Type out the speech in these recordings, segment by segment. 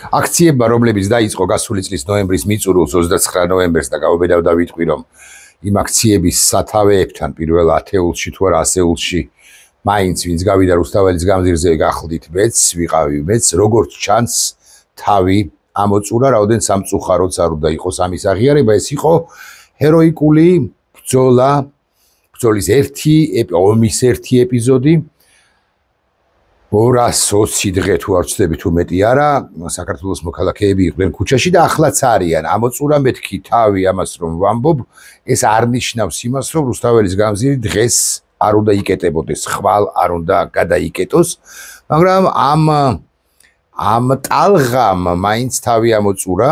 აქციებმა, რომლებიც დაიწყო გასული წლის ნოემბრის მიწურულს 29 ნოემბერს და გავუბედავდა ვიტყვი, რომ იმ აქციების სათავეებთან პირველ ათეულში თუ არა ასეულში მაინც ვინც გავიდა რუსთაველის გამზირზე გახლდით მეც, ვიყავი მეც, როგორც ჩანს თავი ამოწურა, რაოდენ სამწუხაროც არ უნდა იყოს ამის აღიარება, ეს იყო ჰეროიკული ბრძოლა, ბრძოლის ომის ერთი ეპიზოდი 220 დღე თუ არ ვცდები თუ მეტი არა, საქართველოს მოქალაქეები იყვნენ ქუჩაში და ახლაც არიან. ამოწურა მეთქი თავი ამას რომ ვამბობ, ეს არ ნიშნავს იმას, რომ რუსთაველის გამზირი დღეს არ უნდა იკეტებოდეს, ხვალ არ უნდა გადაიკეტოს, მაგრამ ამ ტალღამ მაინც თავი ამოწურა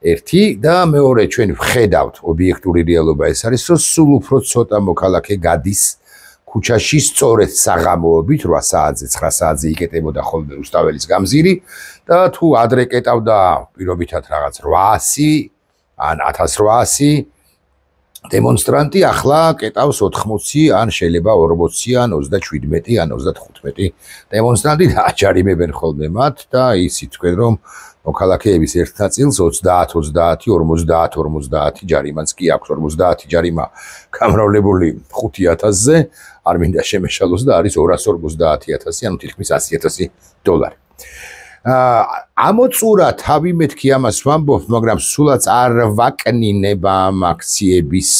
ერთი და მეორე ჩვენ ვხედავთ ობიექტური რეალობა ეს არის, რომ სულ უფრო ცოტა მოქალაქე გადის ქუჩაში სწორედ საღამოობით 8 საათზე 9 საათზე იკეტებოდა ხოლმე რუსთაველის გამზირი და თუ ადრე კეტავდა პირობითად რაღაც 800 ან 1800 დემონსტრანტი ახლა კეტავს 80 ან შეიძლება 40 ან 37 ან 35 დემონსტრანტი და აჯარიმებენ ხოლმე მათ და ისი თქვენ რომ მოქალაქეების ერთ ნაწილს 30-50-50 ჯარიმაც კი აქვს 50 ჯარიმა გამრავლებული 5000-ზე არ მინდა შემეშალოს და არის 250,000 ანუ თითქმის 100,000 დოლარი. ამოწურა თავი მეთქი ამას ვამბობ, მაგრამ სულაც არ ვაკნინება ამ აქციების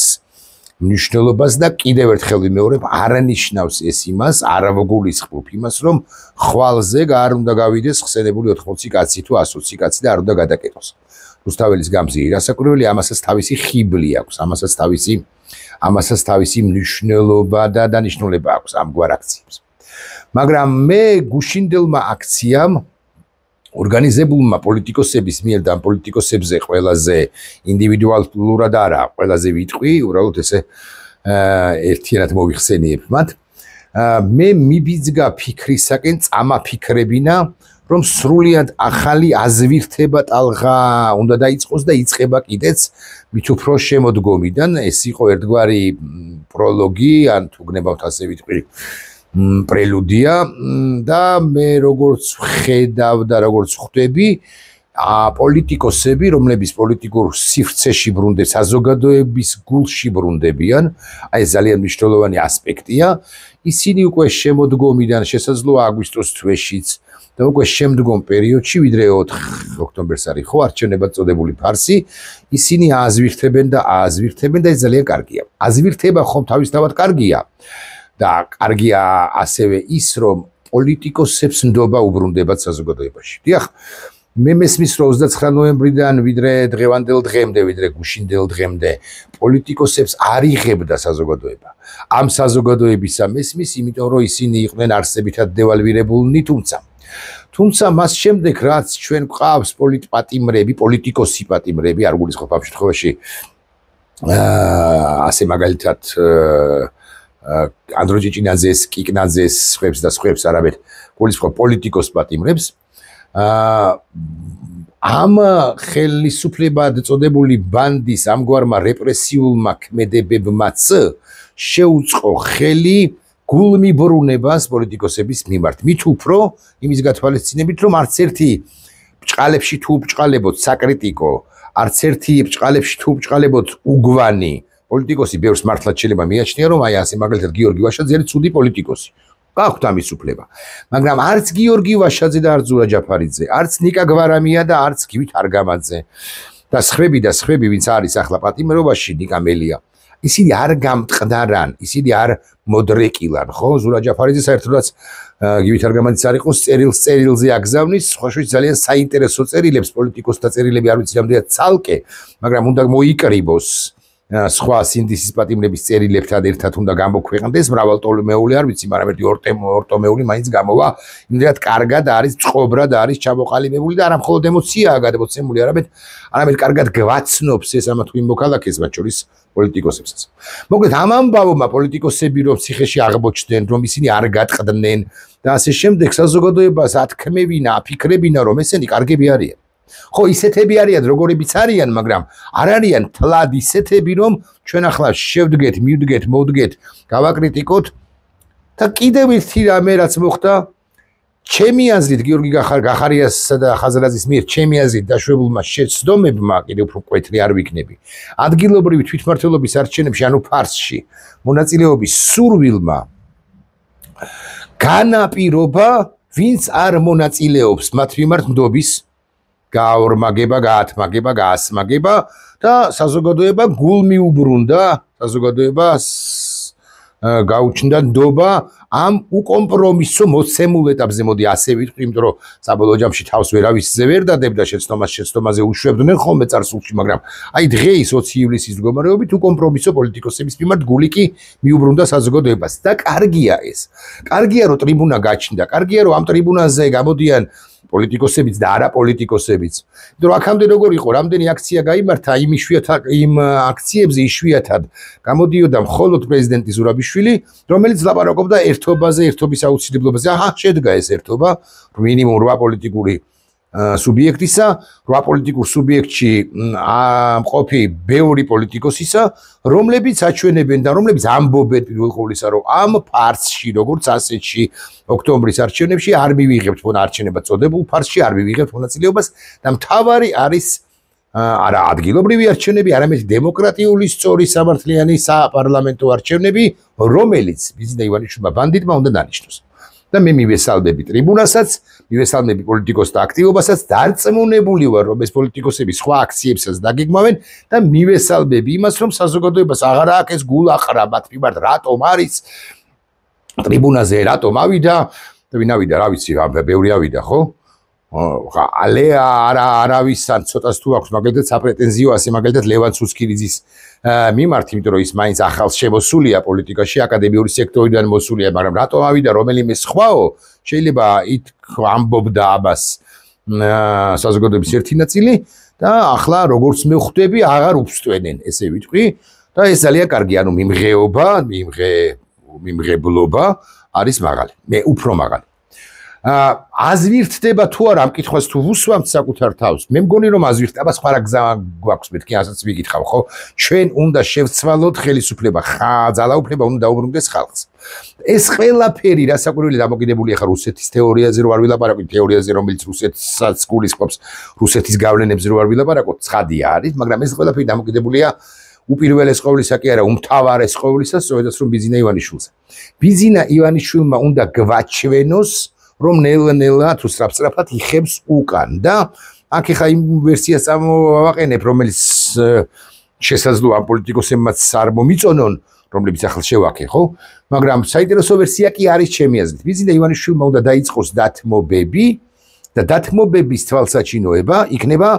მნიშვნელობას და კიდევ ერთხელ ვიმეორებ, არანიშნავს ეს იმას, არ ვგულისხმობ იმას, რომ ხვალზე არ უნდა გავიდეს ხსენებული 80 კაცი თუ 120 კაცი და არ უნდა გადაკეტოს. რუსთაველის გამზირი რასაკვირველია, ამასაც თავისი ხიბლი აქვს, ამასაც თავისი მნიშვნელობა და დანიშნულება აქვს ამგვარ აქციებს. მაგრამ მე გუშინდელმა აქციამ ორგანიზებულმა პოლიტიკოსების მიერ და პოლიტიკოსებზე ყველაზე ინდივიდუალურად არა, ყველაზე ვიტყვი, უბრალოდ ესე ერთიანად მოვიხსენიებ მათ. მე მიბიძგა ფიქრისაკენ წამაფიქრებინა, რომ სრულიად ახალი აზვირთება ტალღა უნდა დაიწყოს და იწყება კიდეც მით უფრო შემოდგომიდან. ეს იყო ერთგვარი პროლოგი, ან თუ გნებავთ ასე ვიტყვი, პრელუდია და მე როგორც ვხედავ და როგორც ხვდები, პოლიტიკოსები, რომლებიც პოლიტიკურ სივრცეში ბრუნდებს, საზოგადოების გულში ბრუნდებიან, აი ეს ძალიან მნიშვნელოვანი ასპექტია, ისინი უკვე შემოდგომიდან შესაძლოა აგვისტოს თვეშიც და უკვე შემდგომ პერიოდში, ვიდრე 4 ოქტომბერს არის ხო არჩევნებად წოდებული ფარსი, ისინი ააზვირთებენ და ეს ძალიან კარგია. აზვირთება ხომ თავისთავად კარგია და კარგია ასევე ის, რომ პოლიტიკოსებს ნდობა უბრუნდებათ საზოგადოებაში. დიახ, მე მესმის რომ 29 ნოემბრიდან ვიდრე დღევანდელ დღემდე, ვიდრე გუშინდელ დღემდე პოლიტიკოსებს არ იღებდა საზოგადოება. ამ საზოგადოებისა მესმის, იმიტომ რომ ისინი იყვნენ არსებითად დევალვირებულნი, თუმცა მას შემდეგ რაც ჩვენ გვყავს პოლიტპატიმრები, პოლიტიკოსი პატიმრები, არ გულისხმობ ამ შემთხვევაში ასე მაგალითად ანდრო ჭიჭინაძეს, კიკნაძეს, სხვებს და სხვებს არამედ გულისხმობ პოლიტიკოს პატიმრებს. ამ ხელისუფლებად წოდებული ბანდის ამგვარმა რეპრესიულმა ქმედებებმაც შეუწყო ხელი გულმიბრუნებას პოლიტიკოსების მიმართ. მით უფრო იმის გათვალისწინებით, რომ არც ერთი ბჭყალებში თუ ბჭყალებოთ საკრიტიკო, არც ერთი ბჭყალებში თუ ბჭყალებოთ უგვანი პოლიტიკოსი ბევრს მართლაც შეიძლება მიაჩნია, რომ აი ასე მაგალითად გიორგი ვაშაძე არის ცუდი პოლიტიკოსი. გაქვთ ამის უფლება. მაგრამ არც გიორგი ვაშაძე და არც ზურა ჯაფარიძე, არც ნიკა გვარამია და არც გივით არგამაძე და სხვები, ვინც არის ახლა პატიმრობაში, ნიკა მელია. ისინი არ გამტყდარან, ისინი არ მოდრეკილან, ხო? ზურა ჯაფარიძე საერთოდაც გივით არგამაძის არ იყოს, წერილზე აგზავნის, სხვა ძალიან საინტერესო წერილებს, პოლიტიკოსთა წერილები არ ვიცი რამდენად ცალკე, მაგრამ უნდა მოიკრიბოს სხვა სინდისის პატიმრების წერილებთან ერთად უნდა გამოქვეყნდეს, მრავალტოლმეული არ ვიცი, მაგრამ ერთი ორტომეული მაინც გამოვა, იმდენად კარგად არის, წყობრად არის ჩამოყალიბებული და არა მხოლოდ ემოციაა გადმოცემული, არამედ კარგად გვაცნობს ეს ამა თუ იმ მოქალაქეს, მათ შორის პოლიტიკოსებსაც. მოკლედ ამ ამბავმა პოლიტიკოსები რომ ციხეში აღმოჩნდნენ, რომ ისინი არ გატყდნენ და ასე შემდეგ საზოგადოებას ათქმევინა, აფიქრებინა, რომ ესენი კარგები არიან. ხო, ისეთები არიან, როგორებიც არიან, მაგრამ არ არიან თლად ისეთები, რომ ჩვენ ახლა შევდგეთ, მივდგეთ, მოვდგეთ, გავაკრიტიკოთ და კიდევ ერთი რამე რაც მოხდა, ჩემი აზრით გიორგი გახარიასსა და ხაზარაძის მიერ ჩემი აზრით დაშვებულმა შეცდომებმა კიდევ უფრო მკვეთრი არ ვიქნები. ადგილობრივი თვითმმართველობის არჩევნებში, ანუ ფარსში, მონაწილეობის სურვილმა განაპირობა, ვინც არ მონაწილეობს მათ მიმართ ნდობის გაორმაგება, გაათმაგება, გაასმაგება და საზოგადოება გულმიუბრუნდა, საზოგადოებას გაუჩნდა ნდობა ამ უკომპრომისო მოცემულ ეტაპზე, მოდი ასე ვიტყვი, იმიტომ რომ საბოლოო ჯამში თავს ვერავისზე ვერ დადებდა შეცდომაზე უშვებდნენ ხოლმე წარსულში, მაგრამ აი დღეის 20 ივლისის მდგომარეობით უკომპრომისო პოლიტიკოსების მიმართ გული კი მიუბრუნდა საზოგადოებას და კარგია ეს. კარგია რომ ტრიბუნა გაჩნდა, კარგია რომ ამ ტრიბუნაზე გამოდიან პოლიტიკოსებიც და არაპოლიტიკოსებიც. იმიტომ რომ აქამდე როგორ იყო, რამდენი აქცია გაიმართა, იმ აქციებზე იშვიათად გამოდიოდა მხოლოდ პრეზიდენტი ზურაბიშვილი, რომელიც ლაპარაკობდა ერთობაზე, ერთობის აუცილებლობაზე. შედგა ეს ერთობა მინიმუმ 8 პოლიტიკური სუბიექტისა, 8 პოლიტიკურ სუბიექტში მყოფი ბევრი პოლიტიკოსისა, რომლებიც აჩვენებენ და რომლებიც ამბობენ პირველ ყოვლისა, რომ ამ ფარსში, როგორც ასეთში, ოქტომბრის არჩევნებში არ მივიღებთ არჩენება წოდებულ ფარსში, არ მივიღებთ მონაწილეობას და მთავარი არის არა ადგილობრივი არჩევნები, არამედ დემოკრატიული სწორი სამართლიანი საპარლამენტო არჩევნები, რომელიც ბიზნესმა ივანიშვილმა ბანდიტმა უნდა დანიშნოს. და მე მივესალმები ტრიბუნასაც, მივესალმები პოლიტიკოსთა აქტივობასაც, დარწმუნებული ვარ, რომ ეს პოლიტიკოსები სხვა აქციებსაც დაგეგმავენ და მივესალმები იმას, რომ საზოგადოებას აღარ აქვს ეს გულაყრა მათ მიმართ, რატომ არის ტრიბუნაზე, რატომ ავიდა და ვინ ავიდა, რა ვიცი, ბევრი ავიდა, ხო? არავის ან ცოტას თუ აქვს მაგალითად საპრეტენზიო ასე მაგალითად ლევან ცუსქირიძის მიმართ, იმიტომ რომ ის მაინც ახალ შემოსულია პოლიტიკაში, აკადემიური სექტორიდან მოსულია, მაგრამ რატომ ავიდა რომელიმე სხვაო, შეიძლება ამბობდა ამას საზოგადოების ერთი ნაწილი და ახლა როგორც მე ხვდები, აღარ უფსტვენენ, ესე ვიტყვი და ეს ძალიან კარგი, ანუ მიმღეობა, მიმღებლობა არის მაღალი. მე უფრო მაღალი. აზვირთდება თუ არა ამ კითხვას თუ ვუსვამთ საკუთარ თავს, მე მგონი რომ აზვირთება სხვა რა გზა გვაქვს მეთქი, ასაც ვიკითხავ, ხო? ჩვენ უნდა შევცვალოთ ხელისუფლება, ძალაუფლება უნდა დაუბრუნდეს ხალხს. ეს ყველაფერი რასაკვირველი დამოკიდებულია ხარ რუსეთის თეორიაზე რო არ ვილაპარაკოთ, თეორიაზე რომელიც რუსეთსაც გულისხმობს, რუსეთის გავლენებზე რო არ ვილაპარაკოთ, ცხადია არის, მაგრამ ეს ყველაფერი დამოკიდებულია უპირველეს ყოვლისა კი არა, უმთავარეს ყოვლისა, სწორედაც რომ ბიზინა ივანიშვილზე. ბიზინა ივანიშვილმა უნდა გვაჩვენოს რომ ნელა-ნელა თუ სწრაფ-სწრაფად იხებს უკან და აქ ხა იმ ვერსიას წამოვაყენებ, რომელიც შესაძლოა პოლიტიკოსებმაც არ მომიწონონ, რომლებიც ახლა შევაქე, ხო? მაგრამ საინტერესო ვერსია კი არის ჩემი აზრით. ბიზინა ივანიშვილმა უნდა დაიწყოს დათმობები და დათმობების თვალსაჩინოება იქნება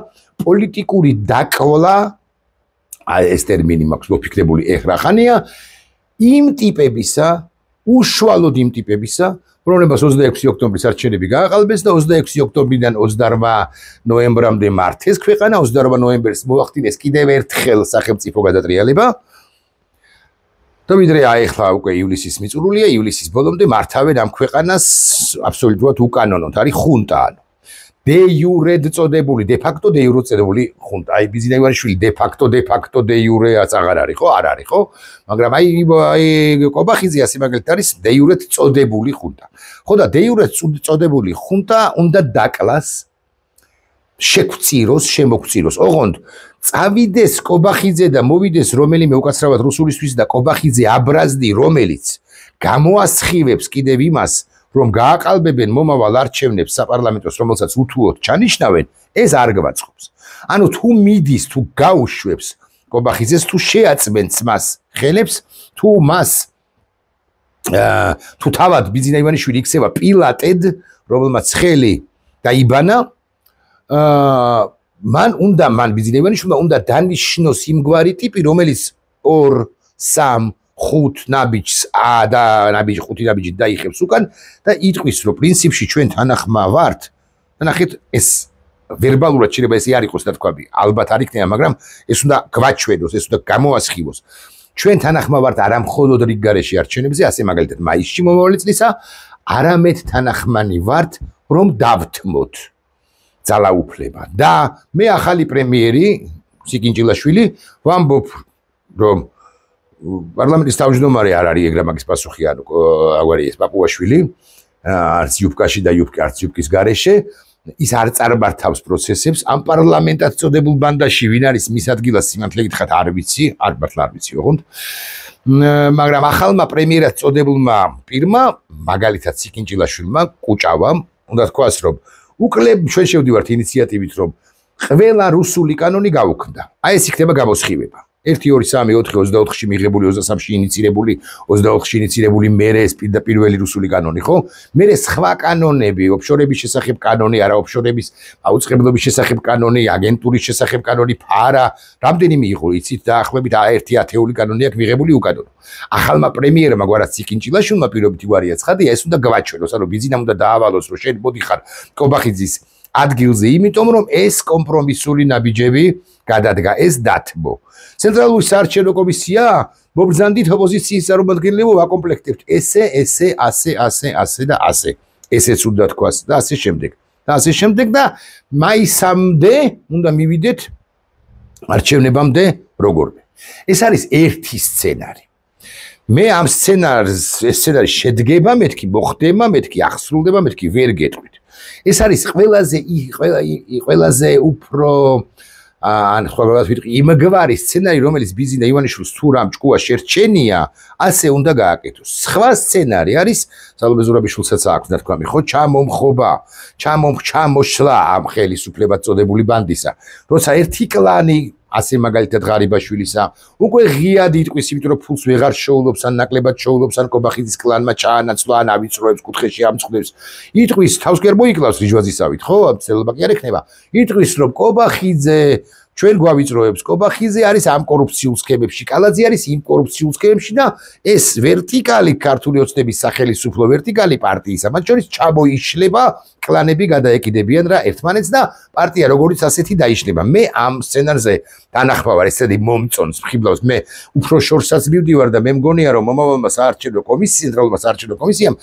პოლიტიკური დაკლა, ეს ტერმინი მაქვს მოფიქრებული ეხრახანია, იმ ტიპებისა, უშუალოდ იმ ტიპებისა, რომლებსაც 26 ოქტომბრის არჩევნები გააყალბეს და 26 ოქტომბრიდან 28 ნოემბრამდე მართეს ქვეყანა, 28 ნოემბერს მოახდინეს კიდევ ერთხელ სახელმწიფო გადატრიალება. და ვიდრე აეხლა უკვე ივლისის მიწურულია, ივლისის ბოლომდე მართავენ ამ ქვეყანას აბსოლუტურად უკანონოდ, არის ხუნტა. de jure წოდებული, de facto de jure წოდებული ხუნტა. აი ბიზინა ივანიშვილი de facto de jure-აც აღარ არის, ხო? არ არის, ხო? მაგრამ აი კობახიძე ასე მაგალითად არის de jure წოდებული ხუნტა. ხო და de jure წოდებული ხუნტა უნდა დაკლას, შეგვწიროს, შემოგწიროს. ოღონდ წავიდეს კობახიძე და მოვიდეს რომელიმე უკაცრავად რუსულისთვის და კობახიძე აბრაზდი, რომელიც გამოასხივებს კიდევ იმას, რომ გააყალბებენ მომავალ არჩევნებს საპარლამენტოს, რომელსაც უთუოდ ჩანიშნავენ, ეს არ გვაწყობს. ანუ თუ მიდის, თუ გაუშვებს კობახიძეს, თუ შეაწმენს მას ხელებს, თუ მას თუ თავად ბიზინა ივანიშვილი იქცევა პილატედ, რომელმაც ხელი დაიბანა, მან ბიზინა ივანიშვილმა უნდა დანიშნოს იმგვარი ტიპი, რომელიც 2, 3 ხუთ ნაბიჯს და ნაბიჯი 5 ნაბიჯი დაიხებს უკან და იტყვის რომ პრინციპში ჩვენ თანახმა ვართ და ნახეთ ეს ვერბალურად შეიძლება ეს არ იყოს და თქვა ალბათ არ იქნება მაგრამ ეს უნდა გვაჩვენოს ეს უნდა გამოასხივოს ჩვენ თანახმა ვართ არა მხოლოდ რიგ გარეშე არჩევნებზე ასე მაგალითად მაისში მომავალი წლისა არამედ თანახმანი ვართ რომ დავთმოთ ძალაუფლება და მე ახალი პრემიერი სიკინჭილაშვილი ვამბობ რომ პარლამენტის თავმჯდომარე არ არის ეგრა მაგის პასუხი ანუ აგვარი ეს პაპუაშვილი არც იუბკაში და არც იუბკის გარეშე ის არ წარმართავს პროცესებს ამ პარლამენტად წოდებულ ბანდაში ვინ არის მის ადგილას სიმართლე გითხრათ არ ვიცი არ ვიცი ოღონდ მაგრამ ახალმა პრემიერად წოდებულმა პირმა მაგალითად სიკინჭილაშვილმა კუჭავამ უნდა თქვას რომ უკლებ ჩვენ შევდივართ ინიციატივით რომ ყველა რუსული კანონი გაუქმდა აი ეს იქნება გამოსხივება 1 2 3 4 24-ში მიღებული 23-ში ინიცირებული 24-ში ინიცირებული მერე ეს პირველი რუსული კანონი ხო მერე სხვა კანონები ოფშორების შესახებ კანონი არა ოფშორების აუწყებლობის შესახებ კანონი აგენტურის შესახებ კანონი ფარა რამდენიმე იყო იცით დაახლოებით 1/10 კანონი აქვს მიღებული უკანონო ახალმა პრემიერმა გვარად სიკინჭილაშვილმა პირობითი გვარია ცხადია ეს უნდა გავაჩვენოს ანუ ბიზნესმა უნდა დაავალოს რომ შენ მოდიხარ კობახიძის ადგილზე იმიტომ რომ ეს კომპრომისული ნაბიჯები გადადგა ეს დათმო ცენტრალური საარჩევნო კომისია მობრძანდით ოპოზიციის წარმომადგენლებო ვაკომპლექტებთ ესე ასე და ასე ესეც უნდა თქვას და ასე შემდეგ და მაისამდე უნდა მივიდეთ არჩევნებამდე როგორმე ეს არის ერთი სცენარი მე ამ სცენარის შედგება მეთქი მოხდება მეთქი ახსრულდება მეთქი ვერ გეტყვით ეს არის ყველაზე უფრო ან ხოლმე ვიტყვი იმგვარი სცენარი რომელიც ბიზინა ივანიშვილს თუ რამ ჭკუა შერჩენია ასე უნდა გააკეთოს სხვა სცენარი არის სალომე ზურაბიშვილსაც აქვს ნათქვამი ხო ჩამოშლა ამ ხელისუფლებად წოდებული ბანდისა როცა ერთი კლანი ასე მაგალითად ღარიბაშვილისა უკვე ღიად იტყვის იმიტომ რომ ფულს ვეღარ შოულობს ან ნაკლებად შოულობს ან კობახიძის კლანმა ჩაანაცვლა ან ავიწროებს კუთხეში ამწყდებს იტყვის თავს კი არ მოიკლავს რიჟვაზისავით ხო ცელობა კი არ ექნება იტყვის რომ კობახიძე ჩვენ გვავიწროებს კობახიძე არის ამ კორუფციულ სქემებში კალაძე არის იმ კორუფციულ სქემებში და ეს ვერტიკალი ქართული ოცნების სახელისუფლო ვერტიკალი პარტიისა მათ შორის ჩამოიშლება კლანები გადაეკიდებიან რა ერთმანეთს და პარტია როგორც ასეთი დაიშლება მე ამ სცენარზე დანახმავარ ესეთი მომწონს მხიბლავს მე უფრო შორსაც მივდივარ და მე მგონია რომ მომავალმა საარჩევნო ცენტრალურმა საარჩევნო კომისიამ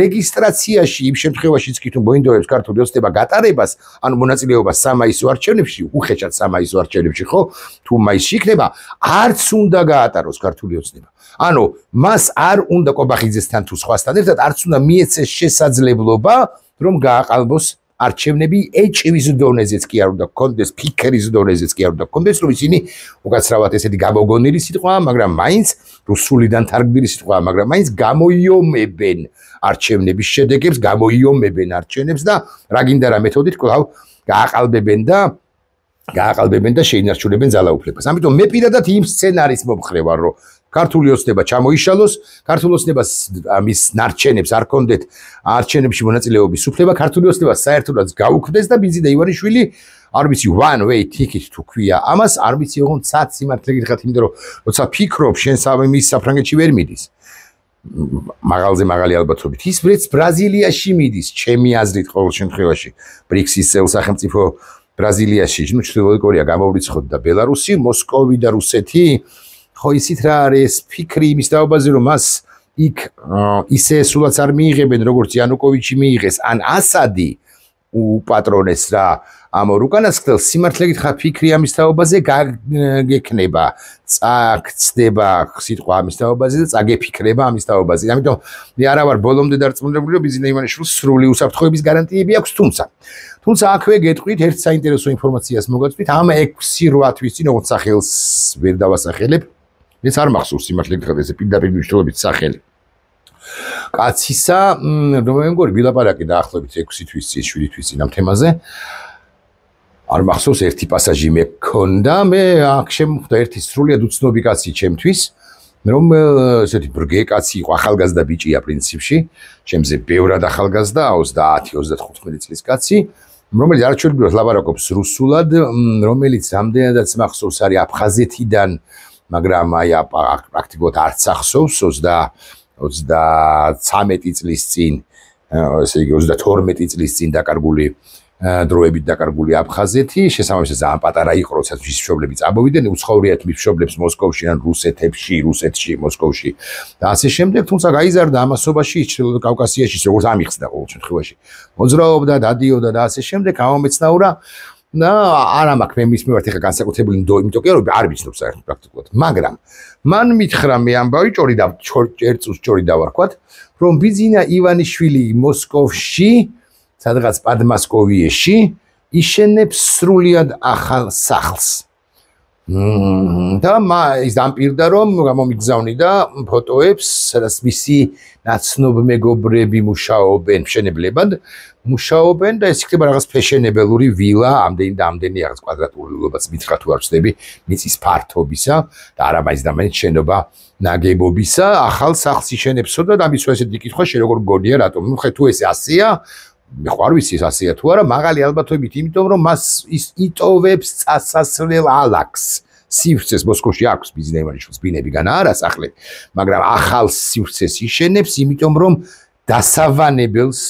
რეგისტრაციაში იმ შემთხვევაშიც კი თუ მოინდომებს ქართული ოცნება გატარებას ანუ მონაწილეობას სამაისო არჩევნებში უხეშად სამაისო არჩევნებში ხო თუ მაისში იქნება არც უნდა გაატაროს ქართული ოცნება ანუ მას არ უნდა კობახიძესთან თუ სხვასთან ერთად არც უნდა მიეცეს შესაძლებლობა რომ გააყალბოს არჩევნები ეჭვის დონეზეც კი არ უნდა გქონდეს ფიქრის დონეზეც კი არ უნდა გქონდეს რომ ისინი უკაცრავად ესეთი გამოგონილი სიტყვაა მაგრამ მაინც რუსულიდან თარგმნილი სიტყვაა მაგრამ მაინც გამოიომებენ არჩევნების შედეგებს გამოიომებენ არჩევნებს და რა გინდა რა მეთოდით კვლავ გააყალბებენ და შეინარჩუნებენ ძალაუფლებას ამიტომ მე პირადად იმ სცენარის მომხრე ვარ რომ ქართული ოცნება ჩამოიშალოს, ქართული ოცნებას მის ნარჩენებს არ კონდეთ არჩევნებში მონაწილეობის უფლება, ქართული ოცნება საერთოდ გაუქმდეს და ბიზინა ივანიშვილი არ ვიცი one way ticket თუ ქვია. ამას არ ვიცი ოღონდ სად სიმართლე გითხრათ, იმიტომ რომ როცა ფიქრობ შენ მის საფრანგეთში ვერ მიდის. მაღალზე მაღალი ალბათობით ის ბრაზილიაში მიდის, ჩემი აზრით ყოველ შემთხვევაში. ბრიქსის წევრ სახელმწიფო ბრაზილიაში, ნუ ჩრდილოეთ კორეა გამოვრიცხოთ და ბელარუსი, მოსკოვი და რუსეთი ხო ისიც რა არის ფიქრი იმის დაობაზე რომ მას იქ ისე სულაც არ მიიღებენ როგორც იანუკოვიჩი მიიღეს ან ასადი უპატრონეს რა ამ უკანასკნელს სიმართლე გითხრათ ფიქრი ამის დაობაზე გეკნება წაგწდება სიტყვა ამის დაობაზე და წაგეფიქრება ამის დაობაზე ამიტომ მე არა ვარ ბოლომდე დარწმუნებული რომ ბიზინა ივანიშვილს სრული უსაფრთხოების გარანტიები აქვს თუმცა აქვე გეტყვით ერთ საინტერესო ინფორმაციას მოგაწვით ამ 6-8 თვის წინ ოღონდ სახელს ვერ დავასახელებ ეს არ მახსოვს სიმართლე გითხრათ ესე პირდაპირ მნიშვნელობით სახელი კაცისა მეგონი ვილაპარაკე დაახლოებით 6 თვის წინ 7 თვის წინ ამ თემაზე არ მახსოვს ერთი პასაჟი მე გქონდა მე აქ შემოხვდა ერთი სრულიად უცნობი კაცი ჩემთვის რომ ესეთი ბრგე კაცი იყო ახალგაზრდა ბიჭია პრინციპში ჩემზე ბევრად ახალგაზრდა 30-35 წლის კაცი რომელიც არჩევნებრივად ლაპარაკობს რუსულად რომელიც რამდენადაც მახსოვს არის აფხაზეთიდან მაგრამ აი პრაქტიკულად არც ახსოვს 33 წლის წინ ესე იგი 32 წლის წინ დაკარგული დროებით დაკარგული აფხაზეთი შესაბამისად ძალიან პატარა იყო როცა მის მშობლები წამოვიდნენ უცხოვრიათ მის მშობლებს მოსკოვში ან რუსეთში მოსკოვში და ასე შემდეგ თუმცა გაიზარდა ამასობაში ჩრდილოეთ კავკასიაში როგორც ამიხსნა ყოველ შემთხვევაში მოძრაობდა დადიოდა და ასე შემდეგ ამომეცნაურა და არა მაქვს მე მის მიმართ ეხა განსაკუთრებული ნდო, იმიტომ კი არ ვიცნობ საერთოდ პრაქტიკულად. მაგრამ მან მითხრა მე ამბავი ერთ წუთს ჭორი დავარქვათ, რომ ბიძინა ივანიშვილი მოსკოვში, სადღაც პადმასკოვიეში იშენებს სრულიად ახალ სახლს. და ის დამპირდა რომ გამომიგზავნიდა ფოტოებს, სადაც მისი ნაცნობ მეგობრები მუშაობენ მშენებლებად, მუშაობენ და ეს იქნება რაღაც ფეშენებელური ვილა, ამდენი და ამდენი რაღაც კვადრატულობაც მითხრა თუ არ ვცდები, მიწის ფართობისა და არა მაინც და მაინც შენობა ნაგებობისა, ახალ სახლს იშენებსო და დამისვა ესეთი კითხვა შე როგორ მგონია რატომ? ნუ ხე თუ ეს ასეა, მე ხო არ ვიცი ეს ასეა თუ არა, მაღალი ალბათობით, იმიტომ რომ მას ის იტოვებს წასასვლელ ალაგს. სივრცეს მოსკოვში აქვს ბიძინა ივანიშვილს ბინებიდან არა სახლი, მაგრამ ახალ სივრცეს იშენებს, იმიტომ რომ დასავანებელს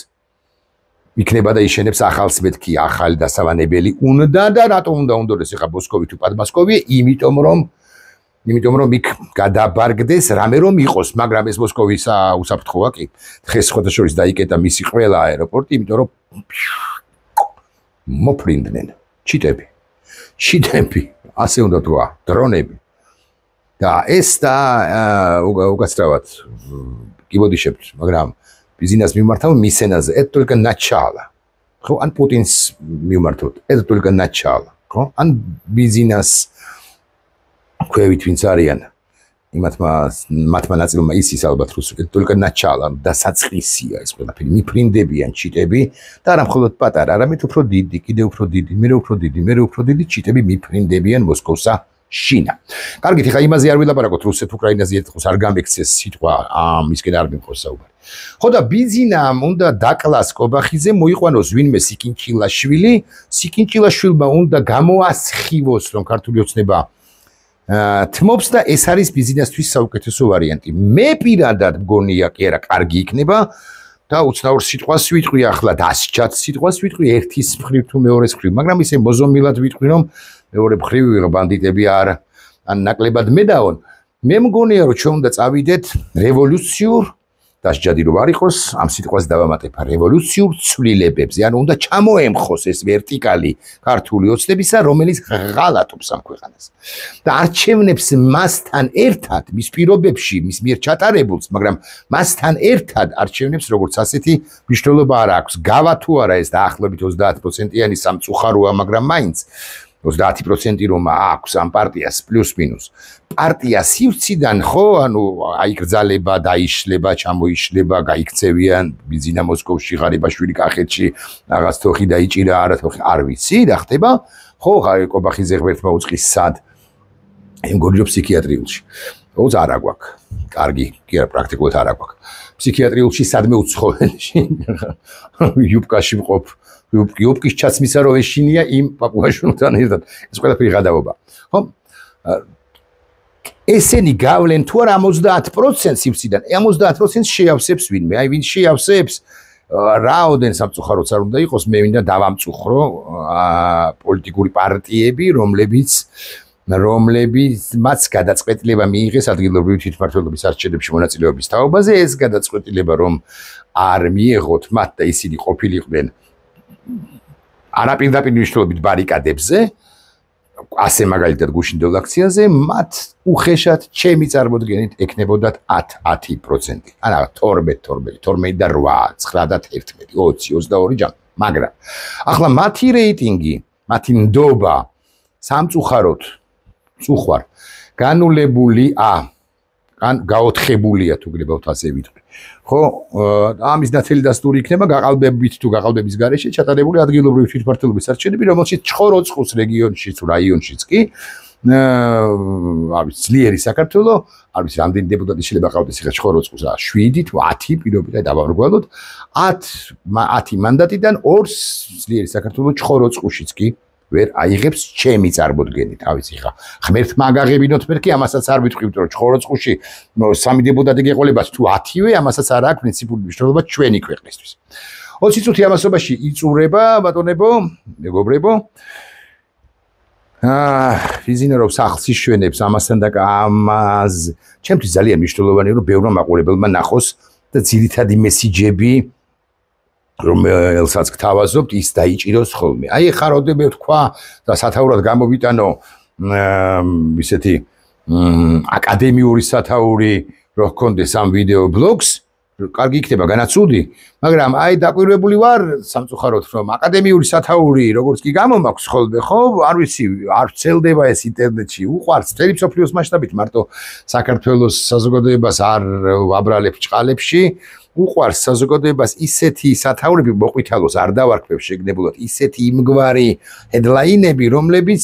იქნება და იშენებს ახალს მეთქი, ახალი დასავანებელი უნდა და რატომ უნდა უნდოდეს ეხა მოსკოვი თუ პადმასკოვი, იმიტომ რომ იქ გადაბარგდეს რამე რომ იყოს, მაგრამ ეს მოსკოვის უსაფრთხოა კი. დღეს ხოთაშორის დაიკეტა მისი ყველა აეროპორტი, იმიტომ რომ მოფრინდნენ ჩიტები. ასე უნდა თქვა, დრონები. და ეს და უკაცრავად კიბოდიშებთ, მაგრამ ბიზნეს მიმართავ მისენაზე, это только начало. ხო, ან პუტინს მიმართოთ, это только начало, ხო? ან ბიზნეს ქვევით ვინც არიან მათმა ნაწილმა ისის ალბათ რუსული, это только начало, დასაწყისია ეს ყველაფერი, მიფრინდებიან ჩიტები და არა მხოლოდ პატარა, არამედ უფრო დიდი, კიდევ უფრო დიდი, მე უფრო დიდი ჩიტები მიფრინდებიან მოსკოვსა შინა. კარგით, ეხა იმაზე არ ვილაპარაკოთ, რუსეთ-უკრაინაზე ერთხელ არ გამექცეს სიტყვა, მისკენ არ მიმყოს საუბარი. ხო და ბიზინამ უნდა დაკლას კობახიძე, მოიყვანოს ვინმე სიკინჭილაშვილმა უნდა გამოასხივოს, რომ ქართული ოცნება თმობს და ეს არის ბიზნესთვის საუკეთესო ვარიანტი. მე პირადად მგონია კი არა, კარგი იქნება და უცნაურ სიტყვას ვიტყვი ახლა, დასჯად სიტყვას ვიტყვი ერთის მხრივ თუ მეორეს მხრივ, მაგრამ ისე მოზომილად ვიტყვი, რომ მეორე მხრივ ბანდიტები არ ან ნაკლებად მედაონ. მე მგონია, რომ ჩვენ უნდა წავიდეთ რევოლუციურ დასჯადი რომ არ იყოს, ამ სიტყვას დავამატებ რევოლუციურ ცვლილებებზე, ანუ უნდა ჩამოემხოს ეს ვერტიკალი ქართული ოცნებისა, რომელიც ღალატობს ამ ქვეყანას. და არჩევნებს მასთან ერთად, მის პირობებში, მის მიერ ჩატარებულს, მაგრამ მასთან ერთად არჩევნებს როგორც ასეთი მნიშვნელობა არ აქვს. გავა თუ არა ეს დაახლოებით 30%-იანი სამწუხაროა, მაგრამ მაინც 30% რომ აქვს ამ პარტიას პლუს მინუს. პარტია სივრციდან ხო, ანუ აიგრძალება, დაიშლება, ჩამოიშლება, გაიქცევიან ბიზინა მოსკოვში, ღარიბაშვილი კახეთში, რაღაც თოხი დაიჭირა, არა თოხი, არ ვიცი, რა ხდება? ხო, კობახიძე ღმერთმა უწყის სად ემგონიო ფსიქიატრიულში. თორე არა გვაქვს. კარგი, კი არა პრაქტიკულად არა გვაქვს. ფსიქიატრიულში სადმე უცხოელში. იუბკაში მყოფ იუბკის ჩაცმისა რო ეშინია იმ პაპუაშვილთან ერთად. ეს ყველაფერი გადაობა. ხო? ესენი გავლენ თუ არა 50% სივრციდან, 50% შეავსებს ვინმე. აი ვინ შეავსებს რაოდენ სამწუხაროც არ უნდა იყოს, მე მინდა დავამწუხრო პოლიტიკური პარტიები, რომლებიც მათ გადაწყვეტილება მიიღეს ადგილობრივი თვითმმართველობის არჩევნებში მონაწილეობის თაობაზე, ეს გადაწყვეტილება რომ არ მიეღოთ მათ და ისინი ყოფილიყვნენ არაპირდაპირ მნიშვნელობით ბარიკადებზე, ასე მაგალითად გუშინდელ აქციაზე, მათ უხეშად ჩემი წარმოდგენით ექნებოდათ 10%. ან 12 და 8, 9 და 11, 20, 22 ჯამი. მაგრამ ახლა მათი რეიტინგი, მათი ნდობა სამწუხაროდ წუხვარ განულებულია, გაოთხებულია თუ გრებავთ ასე ვიტყვი. ხო, ამის ნათელი დასტური იქნება გაყალბებით თუ გაყალბების გარეშე ჩატარებული ადგილობრივი თვითმმართველობის არჩევნები, რომელშიც ჩხოროწყუს რეგიონშიც, რაიონშიც კი არის ძლიერი საქართველო, არის რამდენი დეპუტატი შეიძლება ყავდეს ახლა ჩხოროწყუს 7 თუ 10 პირობითად დავარგვალოთ, 10 მანდატიდან 2 ძლიერი საქართველო ჩხოროწყუშიც კი ვერ აიღებს ჩემი წარმოდგენით. ავიცი ხა ღმერთმა აგაღებინოთ მე კი ამასაც არ ვიტყვით რომ ჩხოროწყუში 3 დეპუტატი გეყოლებათ თუ 10-ვე ამასაც არ აქვს პრინციპული მნიშვნელობა ჩვენი ქვეყნისთვის. 20 წუთი ამასობაში იწურება ბატონებო, მეგობრებო. ბიზნესო რომ სახლს იშვენებს ამასთან და ამას ჩემთვის ძალიან მნიშვნელოვანია რომ ბევრმა მაყურებელმა ნახოს და ძირითადი მესიჯები რომელსაც გთავაზობთ, ის დაიჭიროს ხოლმე. აი ეხლა როდები თქვა და სათაურად გამოვიტანო ისეთი აკადემიური სათაური რო ჰქონდეს ამ ვიდეო ბლოგს, კარგი იქნება, განაცუდი, მაგრამ აი დაკვირვებული ვარ სამწუხაროდ რომ აკადემიური სათაური როგორც კი გამომაქვს ხოლმე, ხო, არ ვიცი, არ ვრცელდება ეს ინტერნეტში, უყვარს მთელი მსოფლიოს მასშტაბით, მარტო საქართველოს საზოგადოებას არ ვაბრალებ ჭყალებში. უყვარს საზოგადოებას ისეთი სათაურები მოყვითალოს არ დავარქმევ შეგნებულად ისეთი იმგვარი ჰედლაინები რომლებიც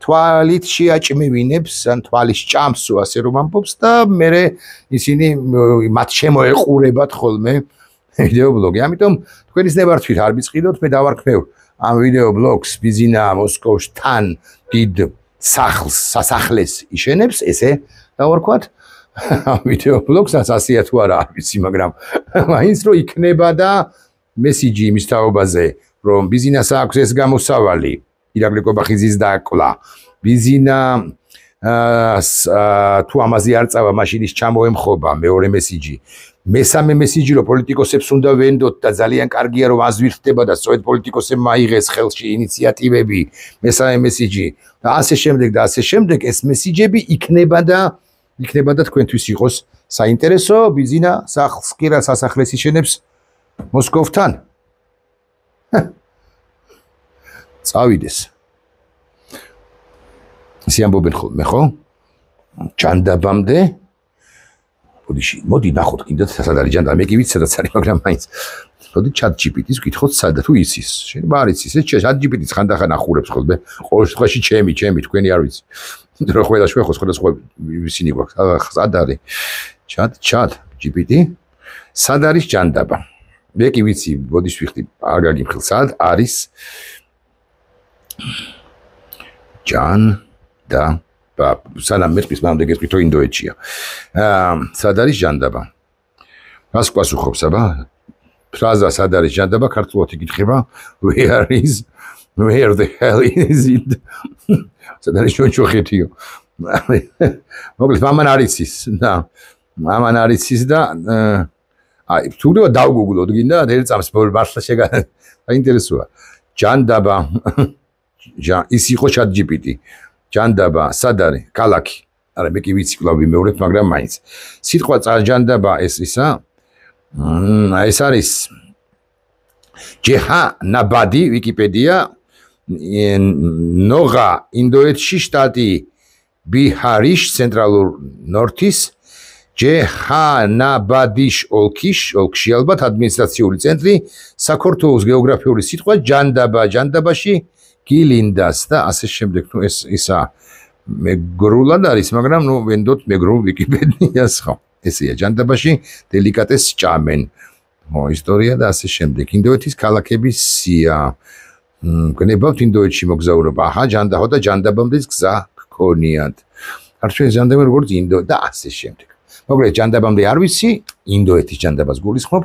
თვალით შეაჭმევინებს ან თვალის ჭამს ასე რომ ამბობს და მე ისინი მათ შემოეყურებათ ხოლმე ვიდეო ბლოგი. ამიტომ თქვენი ზნებართვით არ ბიწყიდოთ, მე დავარქმევ ამ ვიდეო ბლოგს ბიზინა მოსკოვში დიდ სახლს სასახლეს იშენებს, ესე დავარქვათ. ვიდეო ბლოგსაც ასეა თუ არა არ ვიცი, მაგრამ მაინც რომ იქნება და მესიჯი იმის თაობაზე, რომ ბიზინას აქვს ეს გამოსავალი, ირაკლი კობახიძის დაკლა. ბიზინა თუ ამაზე არ წავა, მაშინ ის ჩამოემხობა, მეორე მესიჯი. მესამე მესიჯი რომ პოლიტიკოსებს უნდა ვენდოთ და ძალიან კარგია რომ აზვირთდება და სწორედ პოლიტიკოსებმა აიღეს ხელში ინიციატივები, მესამე მესიჯი და ასე შემდეგ ეს მესიჯები იქნება და თქვენთვის იყოს საინტერესო. ბიზინა სახლს კი რა სასახლეს იშენებს მოსკოვთან. წავიდეს. ისე ამბობენ ხოლმე, ხო? ჯანდაბამდე. მოდი ნახოთ კიდე სად არის ჯანდაბა. მე კი ვიცი სადაც არის, მაგრამ მაინც. მოდი ChatGPT-ს ვკითხოთ სადა თუ იცის. შეიძლება არ იცის. ეს ChatGPT-ს ხანდახან ახურებს ხოლმე. ყოველ შემთხვევაში ჩემი თქვენი არ ვიცი. რო ყველა სხვადასხვა ისინი გვაქვს. სად არის ChatGPT? სად არის ჯანდაბა? მე კი ვიცი, ბოდიშ ვიხდი, არ გაგიმხილ, სად არის ჯანდაბა? სანამ მეთქვის მანამდე გეტყვით რომ ინდოეთშია. სად არის ჯანდაბა? რას გვასუხობს, აბა? ფრაზა სად არის ჯანდაბა ქართულად იკითხება where the hell is it? სად არის ჩონჩოხეთიო? მოკლედ მამან არ იცის და აი თუ დავგუგლოთ გინდა ერთ წამს მართლა საინტერესოა. ჯანდაბა ის იყო ChatGPT. ჯანდაბა სად არის? ქალაქი. არა მე კი ვიცი კვლავ ვიმეორებ, მაგრამ მაინც. სიტყვა ჯანდაბა ესა ეს არის ჯეჰანაბადი ვიკიპედია ნოღა ინდოეთში შტატი ბიჰარის ცენტრალურ ნორთის ჯეჰანაბადის ოლქში ალბათ ადმინისტრაციული ცენტრი საქართველოს გეოგრაფიული სიტყვა ჯანდაბაში გილინდას და ასე შემდეგ. ნუ ეს ისა მეგრულად არის, მაგრამ ნუ ვენდოთ მეგრულ ვიკიპედიას ხო. ესეა ჯანდაბაში დელიკატესს ჭამენ. ისტორია და ასე შემდეგ. ინდოეთის ქალაქების სია. გნებავთ ინდოეთში მოგზაურობა. აჰა, ჯანდაბა და ჯანდაბამდეც გზა გქონიათ. არ ჩვენ ჯანდაბა როგორც ინდო და ასე შემდეგ. მოკლედ ჯანდაბამდე არ ვიცი, ინდოეთის ჯანდაბას გულისხმობ.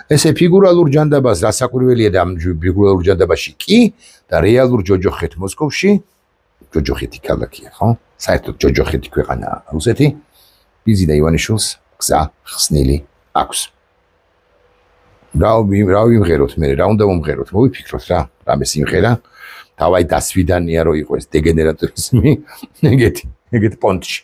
ესე ფიგურალურ ჯანდაბას რასაკვირველია და ამ ფიგურალურ ჯანდაბაში კი და რეალურ ჯოჯოხეთ მოსკოვში, ჯოჯოხეთი ქალაქია, ხო? საერთოდ ჯოჯოხეთი ქვეყანაა რუსეთი. ბიზინა ივანიშვილს გზა ხსნილი აქვს. რა ვიმღეროთ მე, რა უნდა მომღეროთ, მოვიფიქროთ რა, რამე სიმღერა. დავაი დასვიდანია რო იყო ეს დეგენერატორიზმი, ეგეთი პონტში.